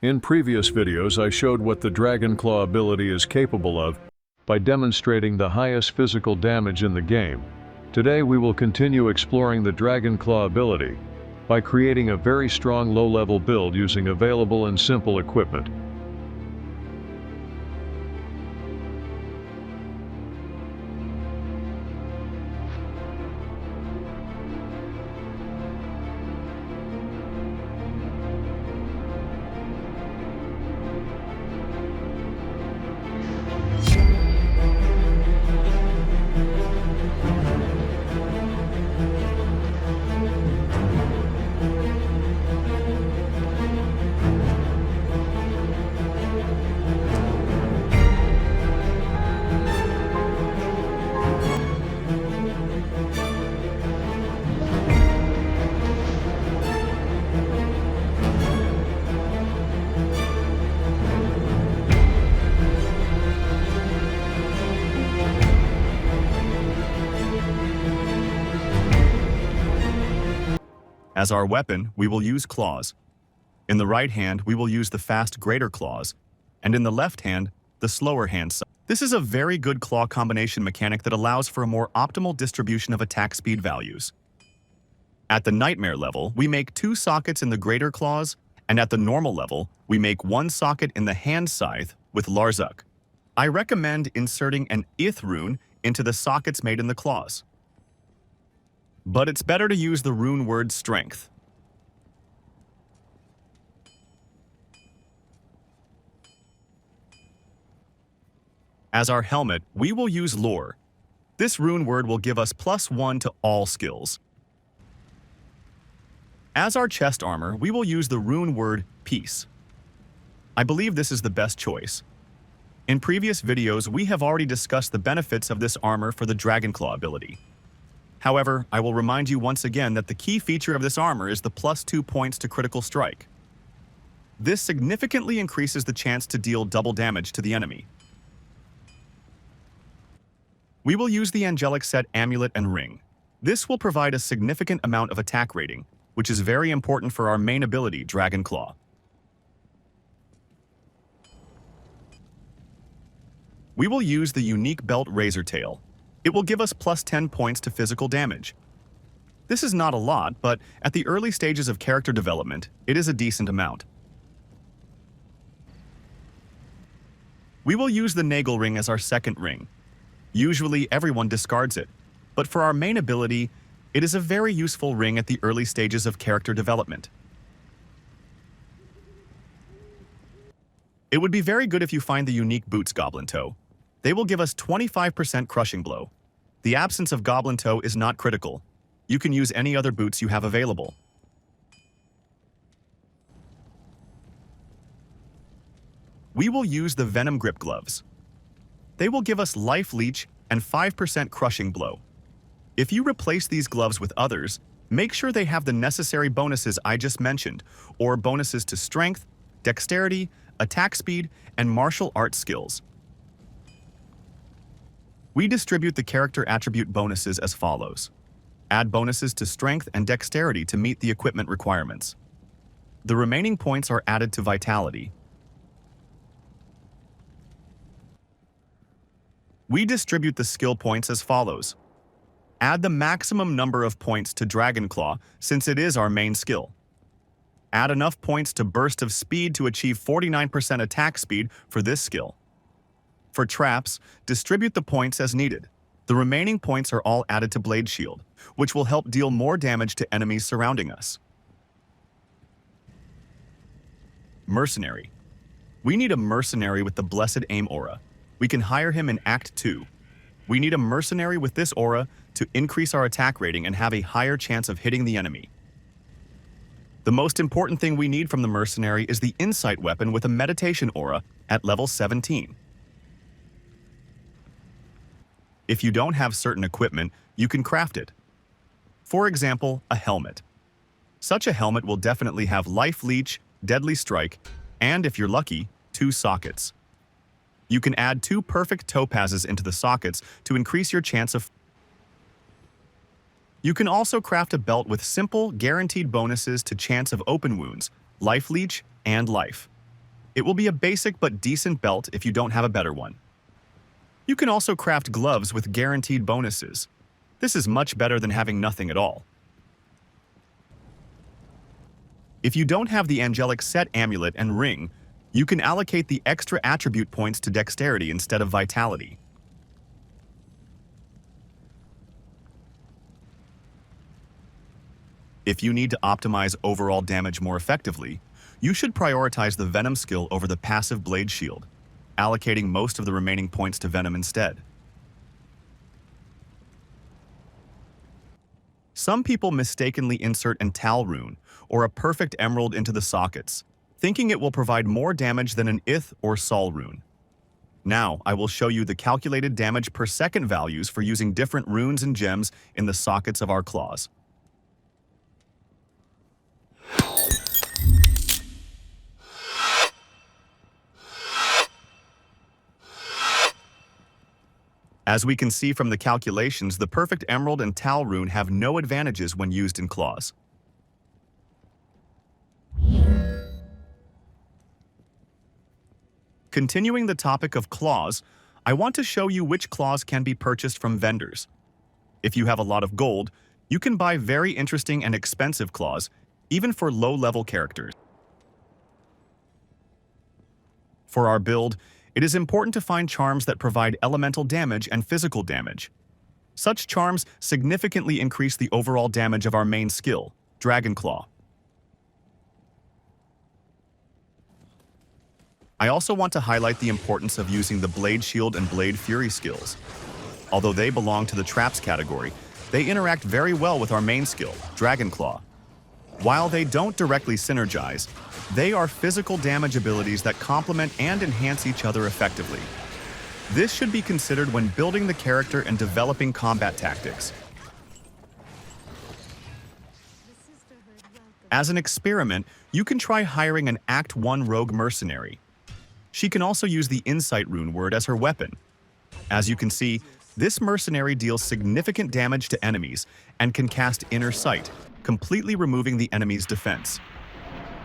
In previous videos, I showed what the Dragon Claw ability is capable of by demonstrating the highest physical damage in the game. Today we will continue exploring the Dragon Claw ability by creating a very strong low-level build using available and simple equipment. As our weapon, we will use claws. In the right hand, we will use the fast greater claws, and in the left hand, the slower hand side. This is a very good claw combination mechanic that allows for a more optimal distribution of attack speed values. At the nightmare level, we make 2 sockets in the greater claws, and at the normal level, we make 1 socket in the hand scythe with Larzuk. I recommend inserting an ith rune into the sockets made in the claws. But it's better to use the rune word strength. As our helmet, we will use lore. This rune word will give us +1 to all skills. As our chest armor, we will use the rune word peace. I believe this is the best choice. In previous videos, we have already discussed the benefits of this armor for the Dragonclaw ability. However, I will remind you once again that the key feature of this armor is the +2 points to critical strike. This significantly increases the chance to deal double damage to the enemy. We will use the angelic set Amulet and Ring. This will provide a significant amount of attack rating, which is very important for our main ability, Dragonclaw. We will use the unique belt Razortail. It will give us +10 points to physical damage. This is not a lot, but at the early stages of character development, it is a decent amount. We will use the Nagel Ring as our second ring. Usually everyone discards it, but for our main ability, it is a very useful ring at the early stages of character development. It would be very good if you find the unique Boots Goblin Toe. They will give us 25% crushing blow. The absence of Goblin Toe is not critical. You can use any other boots you have available. We will use the Venom Grip Gloves. They will give us Life Leech and 5% crushing blow. If you replace these gloves with others, make sure they have the necessary bonuses I just mentioned, or bonuses to strength, dexterity, attack speed, and martial arts skills. We distribute the character attribute bonuses as follows. Add bonuses to strength and dexterity to meet the equipment requirements. The remaining points are added to vitality. We distribute the skill points as follows. Add the maximum number of points to Dragonclaw since it is our main skill. Add enough points to Burst of Speed to achieve 49% attack speed for this skill. For traps, distribute the points as needed. The remaining points are all added to Blade Shield, which will help deal more damage to enemies surrounding us. Mercenary. We need a mercenary with the Blessed Aim aura. We can hire him in Act 2. We need a mercenary with this aura to increase our attack rating and have a higher chance of hitting the enemy. The most important thing we need from the mercenary is the Insight weapon with a meditation aura at level 17. If you don't have certain equipment, you can craft it. For example, a helmet. Such a helmet will definitely have Life Leech, Deadly Strike, and if you're lucky, 2 sockets. You can add 2 perfect topazes into the sockets to increase your chance of... You can also craft a belt with simple, guaranteed bonuses to chance of open wounds, Life Leech, and life. It will be a basic but decent belt if you don't have a better one. You can also craft gloves with guaranteed bonuses. This is much better than having nothing at all. If you don't have the angelic set amulet and ring, you can allocate the extra attribute points to dexterity instead of vitality. If you need to optimize overall damage more effectively, you should prioritize the Venom skill over the passive Blade Shield, allocating most of the remaining points to Venom instead. Some people mistakenly insert an Tal rune or a perfect emerald into the sockets, thinking it will provide more damage than an Ith or Sol rune. Now, I will show you the calculated damage per second values for using different runes and gems in the sockets of our claws. As we can see from the calculations, the perfect emerald and Tal rune have no advantages when used in claws. Continuing the topic of claws, I want to show you which claws can be purchased from vendors. If you have a lot of gold, you can buy very interesting and expensive claws, even for low-level characters. For our build, it is important to find charms that provide elemental damage and physical damage. Such charms significantly increase the overall damage of our main skill, Dragon Claw. I also want to highlight the importance of using the Blade Shield and Blade Fury skills. Although they belong to the Traps category, they interact very well with our main skill, Dragon Claw. While they don't directly synergize, they are physical damage abilities that complement and enhance each other effectively. This should be considered when building the character and developing combat tactics. As an experiment, you can try hiring an Act 1 rogue mercenary. She can also use the Insight rune word as her weapon. As you can see, this mercenary deals significant damage to enemies and can cast Inner Sight, completely removing the enemy's defense.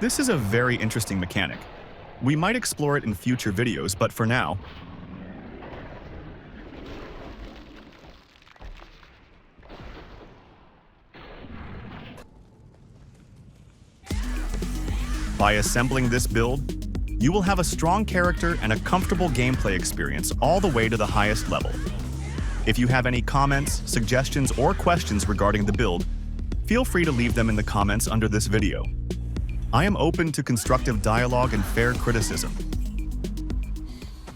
This is a very interesting mechanic. We might explore it in future videos, but for now, by assembling this build, you will have a strong character and a comfortable gameplay experience all the way to the highest level. If you have any comments, suggestions, or questions regarding the build, feel free to leave them in the comments under this video. I am open to constructive dialogue and fair criticism.